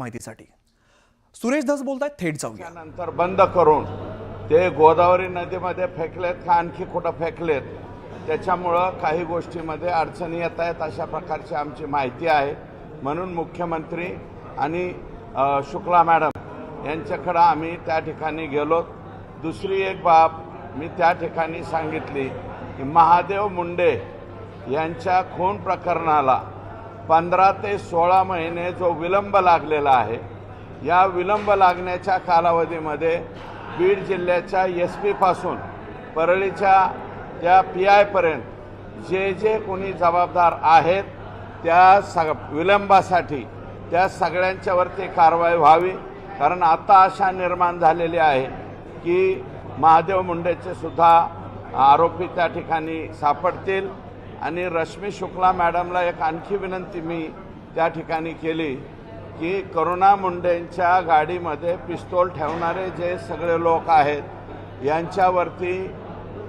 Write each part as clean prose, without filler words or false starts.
माहितीसाठी सुरेश धस बोलतायत, थेट जाऊया। नंतर बंद करून ते गोदावरी नदीमध्ये फेकलेत का आणखी कुठं फेकलेत, त्याच्यामुळं काही गोष्टीमध्ये अडचणी येत आहेत अशा प्रकारची आमची माहिती आहे। म्हणून मुख्यमंत्री आणि शुक्ला मॅडम यांच्याकडे आम्ही त्या ठिकाणी गेलो। दुसरी एक बाब मी त्या ठिकाणी सांगितली की महादेव मुंडे यांच्या खून प्रकरणाला 15 ते 16 महिने जो विलंब लागलेला आहे, या विलंब लागण्याच्या कालावधीमध्ये बीड जिल्ह्याच्या SP पासून परळीच्या त्या PI पर्यंत जे कोणी जबाबदार आहेत त्या विलंबासाठी त्या सगळ्यांच्यावरती कारवाई व्हावी। कारण आता आशा निर्माण झालेली आहे की महादेव मुंडेचे सुद्धा आरोपी त्या ठिकाणी सापडतील। आणि रश्मी शुक्ला मॅडमला एक आणखी विनंती मी त्या ठिकाणी केली की करुणा मुंडेंच्या गाडीमध्ये पिस्तूल ठेवणारे जे सगळे लोक आहेत यांच्यावरती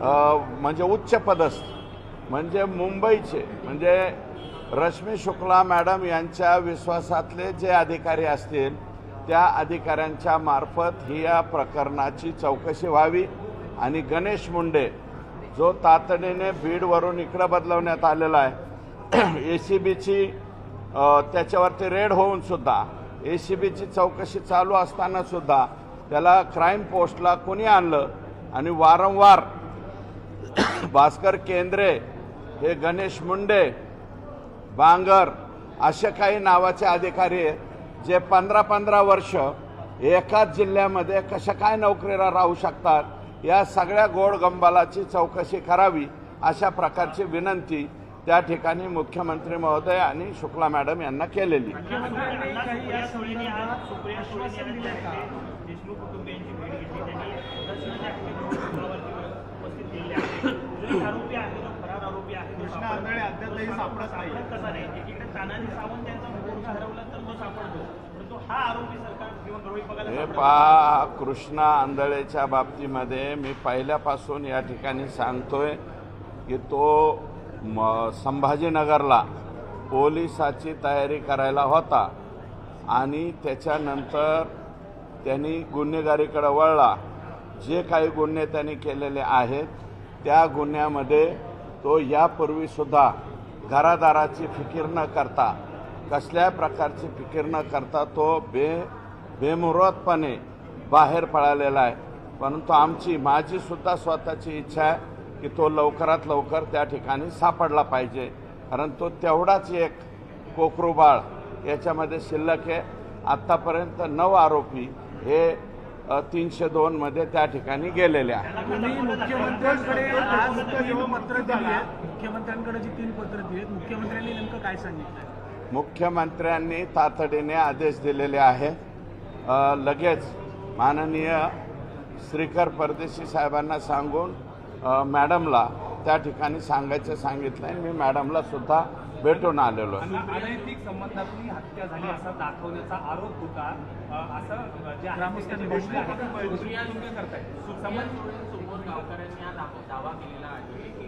म्हणजे उच्च पदस्थ म्हणजे मुंबईचे म्हणजे रश्मी शुक्ला मॅडम यांच्या विश्वासातले जे अधिकारी असतील त्या अधिकाऱ्यांच्या मार्फत ही या प्रकरणाची चौकशी व्हावी। आणि गणेश मुंडे जो तातडीने बीडवरून इकडं बदलवण्यात आलेला आहे, ACBची त्याच्यावरती रेड होऊन सुद्धा ACBची चौकशी चालू असताना सुद्धा त्याला क्राईम पोस्टला कोणी आणलं आणि वारंवार भास्कर केंद्रे, हे गणेश मुंडे, बांगर असे काही नावाचे अधिकारी आहेत जे 15-15 वर्ष एकाच जिल्ह्यामध्ये कशा काय नोकरीला राहू शकतात, या सगळ्या गोडगंबालाची चौकशी करावी अशा प्रकारची विनंती त्या ठिकाणी मुख्यमंत्री महोदय आणि शुक्ला मॅडम यांना केलेली। हे पहा, कृष्णा आंधळेच्या बाबतीमध्ये मी पहिल्यापासून या ठिकाणी सांगतोय की तो संभाजीनगरला पोलिसाची तयारी करायला होता आणि त्याच्यानंतर त्यांनी गुन्हेगारीकडे वळला। जे काही गुन्हे त्यांनी केलेले आहेत त्या गुन्ह्यामध्ये तो यापूर्वीसुद्धा घरादाराची फिकीर न करता, कसल्या प्रकारची फिकीर न करता तो बेमुहूर्तपणे बाहेर पळालेला आहे। परंतु माझी सुद्धा स्वतःची इच्छा आहे की तो लवकरात लवकर त्या ठिकाणी सापडला पाहिजे, कारण तो तेवढाच एक कोकरू बाळ याच्यामध्ये शिल्लक आहे। आत्तापर्यंत 9 आरोपी हे 302 मध्ये त्या ठिकाणी गेलेले आहेत। मुख्यमंत्र्यांकडे आज 3 पत्र दिली आहेत, मुख्यमंत्र्यांकडे जी 3 पत्र दिली आहेत, मुख्यमंत्र्यांनी नेमकं काय सांगितलं? मुख्यमंत्र्यांनी तातडीने आदेश दिलेले आहे। लगेच माननीय श्रीकर परदेशी साहेबांना सांगून मॅडमला त्या ठिकाणी सांगितलं आहे। मी मॅडमला सुद्धा भेटून आलेलो आहे। अनैतिक संबंधातून हत्या झाली असा दाखवण्याचा आरोप होता, असं जे ग्रामस्थांनी म्हटलं आहे समोर गावकऱ्यांनी हा दावा केलेला आहे की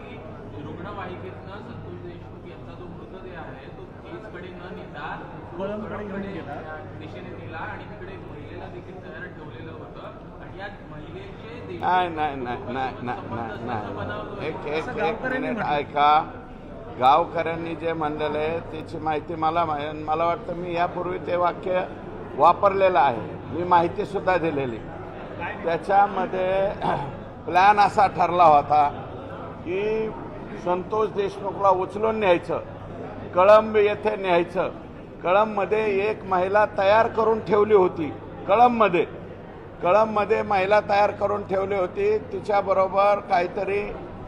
रुग्णवाहिकेतनं संतोष देशमुख यांचा जो मृतदेह आहे तो केजकडे न नेता दिशेने नेला आणि तिकडे महिलेला देखील तयार ठेवलेलं होतं आणि या महिलेचे एक मिनिट ऐका। गावकऱ्यांनी जे म्हणलेलं आहे त्याची माहिती मला वाटतं मी यापूर्वी ते वाक्य वापरलेलं आहे, मी माहिती सुद्धा दिलेली। त्याच्यामध्ये प्लॅन असा ठरला होता की संतोष देशमुखला उचलून न्यायचं, कळंब येथे न्यायचं। कळंबमध्ये एक महिला तयार करून ठेवली होती, कळंबमध्ये महिला तयार करून ठेवली होती, तिच्याबरोबर काहीतरी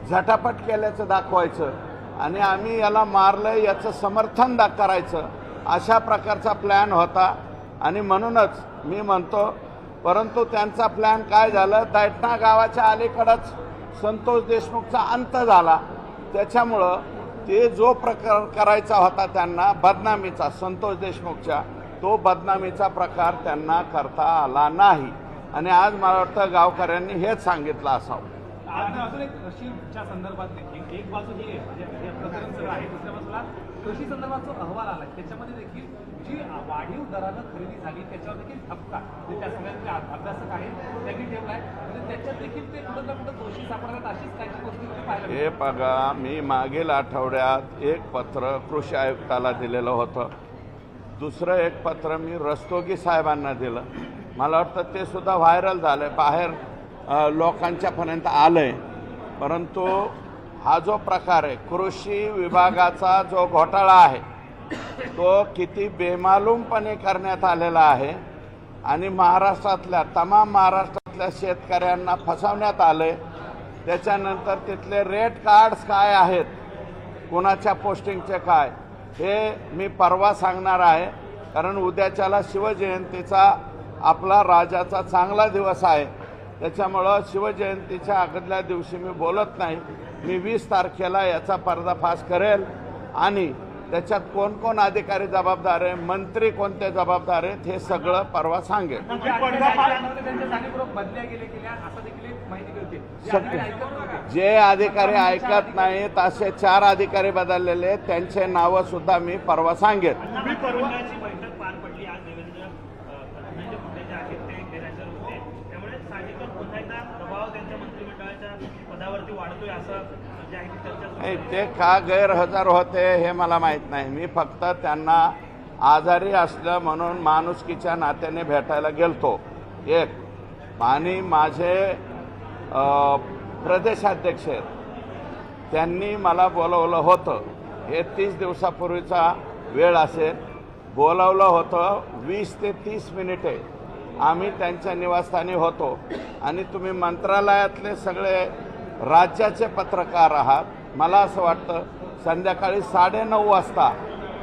झटापट केल्याचं दाखवायचं आणि आम्ही याला मारलं याचं समर्थन करायचं, अशा प्रकारचा प्लॅन होता। आणि म्हणूनच मी म्हणतो, परंतु त्यांचा प्लॅन काय झालं, दैठणा गावाच्या अलीकडंच संतोष देशमुखचा अंत झाला। त्याच्यामुळं ते जो प्रकार करायचा होता त्यांना बदनामीचा, संतोष देशमुखच्या, तो बदनामीचा प्रकार त्यांना करता आला नाही। आणि आज मला वाटतं गावकऱ्यांनी हेच सांगितलं असावं। अजून एक कृषीच्या संदर्भात देखील एक बाजू ही आहे, म्हणजे प्रकरण सगळं आहे, दुसऱ्या बाजूला कृषी संदर्भात जो अहवाल आला त्याच्यामध्ये देखील जी वाढीव दरानं खरेदी झाली त्याच्यावर देखील ठपका म्हणजे त्या सगळ्यांचे अभ्यासक आहेत त्यांनी ठेवलाय म्हणजे त्याच्यात देखील ते कुठं ना कुठं दोषी सापडतात अशीच काही गोष्टी तुम्ही पाहायला हे बघा, मी मागील आठवड्यात एक पत्र कृषी आयुक्ताला दिलेलं होतं, दुसरं एक पत्र मी रस्तोगी साहेबांना दिलं. मला वाटतं ते सुद्धा व्हायरल झालं, बाहेर लोकांच्यापर्यंत आलं आहे. परंतु हा जो प्रकार आहे, कृषी विभागाचा जो घोटाळा आहे, तो किती बेमालूमपणे करण्यात आलेला आहे आणि तमाम महाराष्ट्रातल्या शेतकऱ्यांना फसवण्यात आले. त्याच्यानंतर तिथले रेट कार्ड्स काय आहेत, कोणाच्या पोस्टिंगचे काय, हे मी परवा सांगणार आहे. कारण उद्याच्याला शिवजयंतीचा आपला राजाचा चांगला दिवस आहे. त्याच्यामुळं शिवजयंतीच्या अगोदल्या दिवशी मी बोलत नाही. मी 20 तारखेला याचा पर्दाफाश करेल आणि त्याच्यात कोण कोण अधिकारी जबाबदार आहे, मंत्री कोणते जबाबदार आहेत, हे सगळं परवा सांगेल. त्यांच्या जाणीवपूर्वक बदल्या गेल्या असं देखील एक माहिती होती. जे अधिकारी ऐकत नाहीत असे 4 अधिकारी बदललेले, त्यांचे नावं सुद्धा मी परवा सांगेन. बैठक पार पडली आज. देवेंद्र फडणवीस मुद्दे जे आहेत ते गैरहजर होते, त्यामुळे साहजिकच पुन्हा एकदा दबाव त्यांच्या मंत्रिमंडळाच्या पदावरती वाढतोय असं जे आहे ती चर्चा सुरू आहे. ते का गैरहजर होते हे मला माहीत नाही. मी फक्त त्यांना आजारी असलं म्हणून माणुसकीच्या नात्याने भेटायला गेलतो एक. आणि माझे प्रदेशाध्यक्ष आहेत, त्यांनी मला बोलवलं होतं. हे 30 दिवसापूर्वीचा वेळ असेल. बोलवलं होतं 20 ते 30 मिनिटे आम्ही त्यांच्या निवासस्थानी होतो. आणि तुम्ही मंत्रालयातले सगळे राज्याचे पत्रकार आहात. मला असं वाटतं संध्याकाळी 9:30 वाजता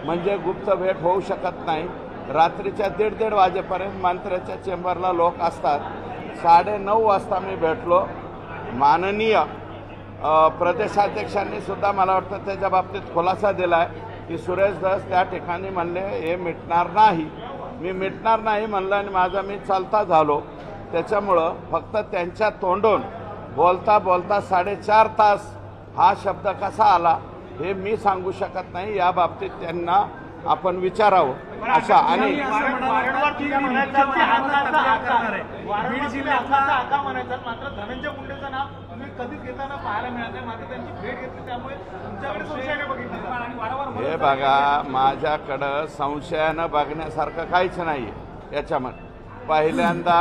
म्हणजे गुप्त भेट होऊ शकत नाही. रात्रीच्या 1:30 वाजेपर्यंत मंत्र्याच्या चेंबरला लोक असतात. 9:30 वाजता मी भेटलो. माननीय प्रदेशाध्यक्षांनी सुद्धा मला वाटतं त्याच्या बाबतीत खुलासा दिला आहे की सुरेश धस त्या ठिकाणी म्हणले हे मिटणार नाही. मी मिटणार नाही म्हणलं आणि मी चालता झालो. त्याच्यामुळं फक्त त्यांच्या तोंडून बोलता बोलता 4.5 तास हा शब्द कसा आला हे मी सांगू शकत नाही. या बाबतीत त्यांना आपण विचारावं अशा. आणि मात्र धनंजय मुंडेचं नाव तुम्ही कधीच घेताना पाहायला मिळालं नाही. मात्र त्यांची भेट घेतली त्यामुळे तुमच्याकडे संशयाने बघितलं. हे बघा, माझ्याकडं संशयानं बघण्यासारखं काहीच नाही याच्यामध्ये. पहिल्यांदा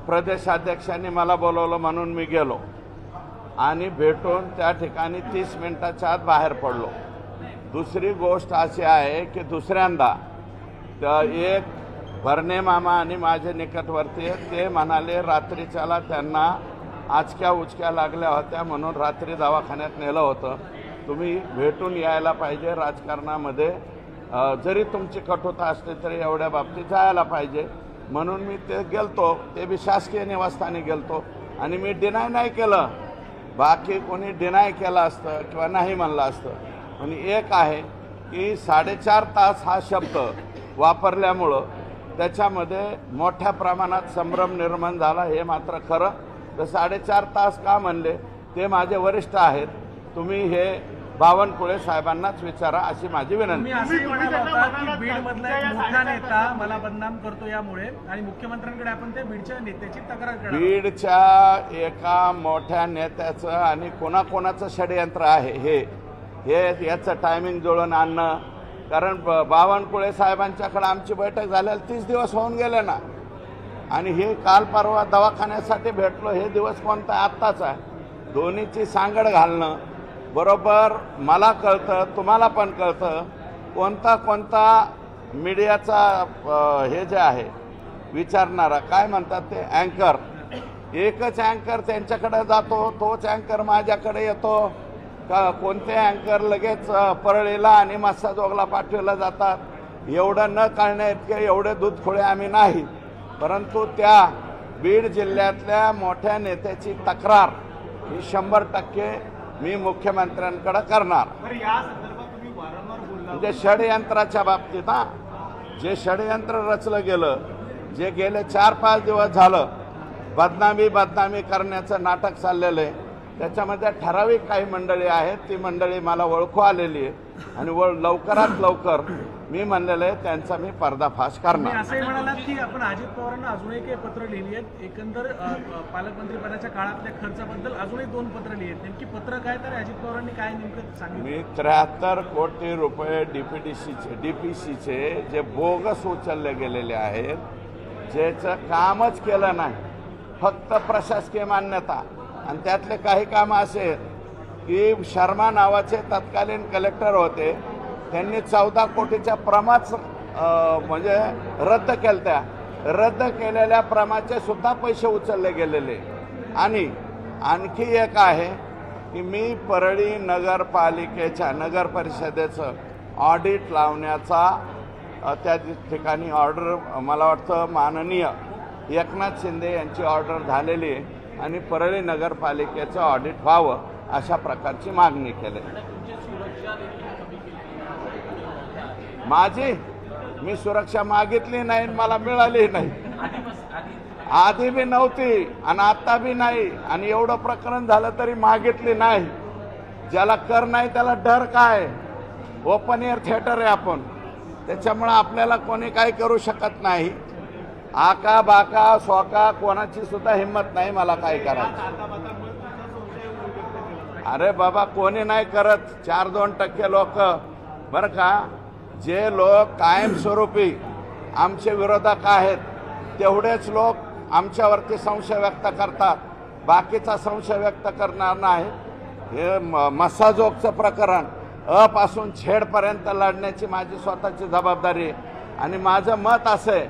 प्रदेशाध्यक्षांनी मला बोलवलं म्हणून मी गेलो आणि भेटून त्या ठिकाणी 30 मिनिटाच्या आत बाहेर पडलो. दुसरी गोष्ट अशी आहे की दुसऱ्यांदा एक भरणे मामा आणि माझे निकटवर्ती ते म्हणाले रात्रीच्याला त्यांना आचक्या उचक्या लागल्या होत्या म्हणून रात्री दवाखान्यात नेलं होतं. तुम्ही भेटून यायला पाहिजे. राजकारणामध्ये जरी तुमची कठोरता असली तरी एवढ्या बाबतीत जायला पाहिजे म्हणून मी ते गेलतो. ते बी शासकीय निवासस्थानी गेलतो आणि मी डिनाय नाही केलं. बाकी कोणी डिनाय केलं असतं किंवा नाही म्हणलं असतं. आणि एक आहे की 4.5 तास हा शब्द वापरल्यामुळं त्याच्यामध्ये मोठ्या प्रमाणात संभ्रम निर्माण झाला. हे मात्र खरं. तर 4.5 तास का म्हणले ते माझे वरिष्ठ आहेत. तुम्ही हे बावनकुळे साहेबांनाच विचारा अशी माझी विनंती. मी असं म्हणाला होता की बीडमधला एक मोठा नेता मला बदनाम करतो यामुळे आणि मुख्यमंत्र्यांकडे आपण त्या बीडच्या नेत्याची तक्रार करणार. बीडच्या एका मोठ्या नेत्याचं आणि कोणाकोणाचं षडयंत्र आहे हे याचं टायमिंग जुळून आणणं. कारण बावनकुळे साहेबांच्याकडे आमची बैठक झाल्याला 30 दिवस होऊन गेले ना. आणि हे काल परवा दवाखान्यासाठी भेटलो. हे दिवस कोणता आत्ताच आहे. दोन्हीची सांगड घालणं बरोबर मला कळतं, तुम्हाला पण कळतं. कोणता मीडियाचा हे जे आहे विचारणारा काय म्हणतात ते अँकर, एकच अँकर त्यांच्याकडे जातो, तोच अँकर माझ्याकडे येतो का कोणते अँकर लगेच परळीला आणि मस्साजोगला पाठवलं जातात. एवढं न कळण्या इतके एवढे दूधखोळे आम्ही नाही. परंतु त्या बीड जिल्ह्यातल्या मोठ्या नेत्याची तक्रार ही 100% मी मुख्यमंत्र्यांकडे करणार. या संदर्भात तुम्ही वारंवार बोलला म्हणजे षडयंत्राच्या बाबतीत जे षडयंत्र रचलं गेलं, जे गेले 4-5 दिवस झालं बदनामी करण्याचं नाटक चाललेलं आहे. त्याच्यामध्ये ठराविक काही मंडळी आहेत, ती मंडळी मला ओळखू आलेली आहे. आणि लवकरात लवकर मी म्हणलेलं आहे त्यांचा मी पर्दाफाश तुम्ही करणार. असंही म्हणालात की आपण अजित पवारांना अजूनही काही पत्र लिहिली आहेत. एकंदर पालकमंत्रीपदाच्या काळातल्या खर्चाबद्दल अजूनही 2 पत्र लिहिली आहेत. नेमकी पत्र काय, तर अजित पवारांनी काय नेमकं सांगितलं? मी 73 कोटी रुपये डीपीसीचे जे बोगस उचलले गेलेले आहेत, ज्याचं कामच केलं नाही, फक्त प्रशासकीय मान्यता, आणि त्यातले काही काम असे की शर्मा नावाचे तत्कालीन कलेक्टर होते, त्यांनी 14 कोटीच्या प्रमाच म्हणजे रद्द केल्या. रद्द केलेल्या प्रमाचे सुद्धा पैसे उचलले गेलेले. आणि आणखी एक आहे की मी परळी नगरपालिकेच्या नगर परिषदेचं ऑडिट लावण्याचा त्या ठिकाणी ऑर्डर, मला वाटतं माननीय एकनाथ शिंदे यांची ऑर्डर झालेली आहे आणि परळी नगरपालिकेचं ऑडिट व्हावं अशा प्रकारची मागणी केली. मी सुरक्षा मागितली नाही, मला मिळाली नाही. आधी बी नव्हती आणि आता बी नाही, आणि एवढं प्रकरण झालं तरी मागितली नाही. ज्याला कर नाही त्याला डर काय? ओपन एअर थिएटर आहे आपण, त्याच्यामुळं आपल्याला कोणी काही करू शकत नाही. आका बाका सोका कोणाची सुद्धा हिंमत नाही मला काय करायचं. अरे बाबा, कोणी नाही करत. 4-2% लोक बरं का, जे लोक कायमस्वरूपी आमचे विरोधक आहेत तेवढेच लोक आमच्यावरती संशय व्यक्त करतात. बाकीचा संशय व्यक्त करणार नाही. हे मस्साजोगचं प्रकरण अ पासून छेडपर्यंत लढण्याची माझी स्वतःची जबाबदारी आहे. आणि माझं मत असं आहे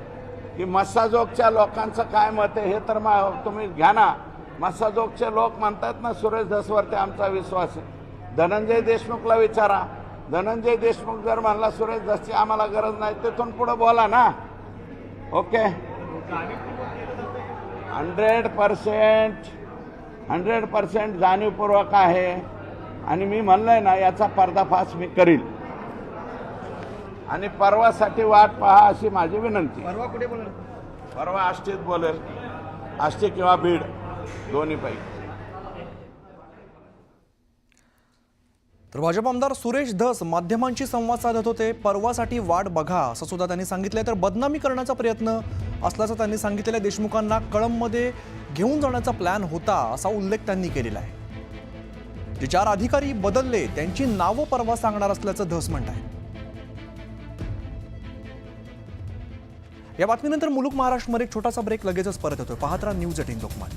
की मस्साजोगच्या लोकांचं काय मत आहे हे तर तुम्ही घ्या ना. मस्साजोगचे लोक म्हणतात ना, सुरेश धसवरती आमचा विश्वास आहे. धनंजय देशमुखला विचारा. धनंजय देशमुख जर म्हणला सुरेश धसची आम्हाला गरज नाही, तिथून पुढे बोला ना. ओके, 100% जाणीवपूर्वक आहे. आणि मी म्हणलंय ना, याचा पर्दाफाश मी करील. आणि परवासाठी वाट पहा अशी माझी विनंती. परवा कुठे बोलणार? परवा आष्टीत बोलेल, आष्टी किंवा बीड दोन्हीपैकी. तर भाजप आमदार सुरेश धस माध्यमांशी संवाद साधत होते. परवासाठी वाट बघा असं सुद्धा त्यांनी सांगितलंय. तर बदनामी करण्याचा प्रयत्न असल्याचं त्यांनी सांगितलेलं. देशमुखांना कळंबमध्ये घेऊन जाण्याचा प्लॅन होता असा उल्लेख त्यांनी केलेला आहे. जे 4 अधिकारी बदलले त्यांची नावं परवा सांगणार असल्याचं धस म्हणत आहे. या बातमीनंतर मुलुक महाराष्ट्रमध्ये एक छोटासा ब्रेक, लगेचच परत येतोय. पाहत राहा न्यूज 18 लोकमत.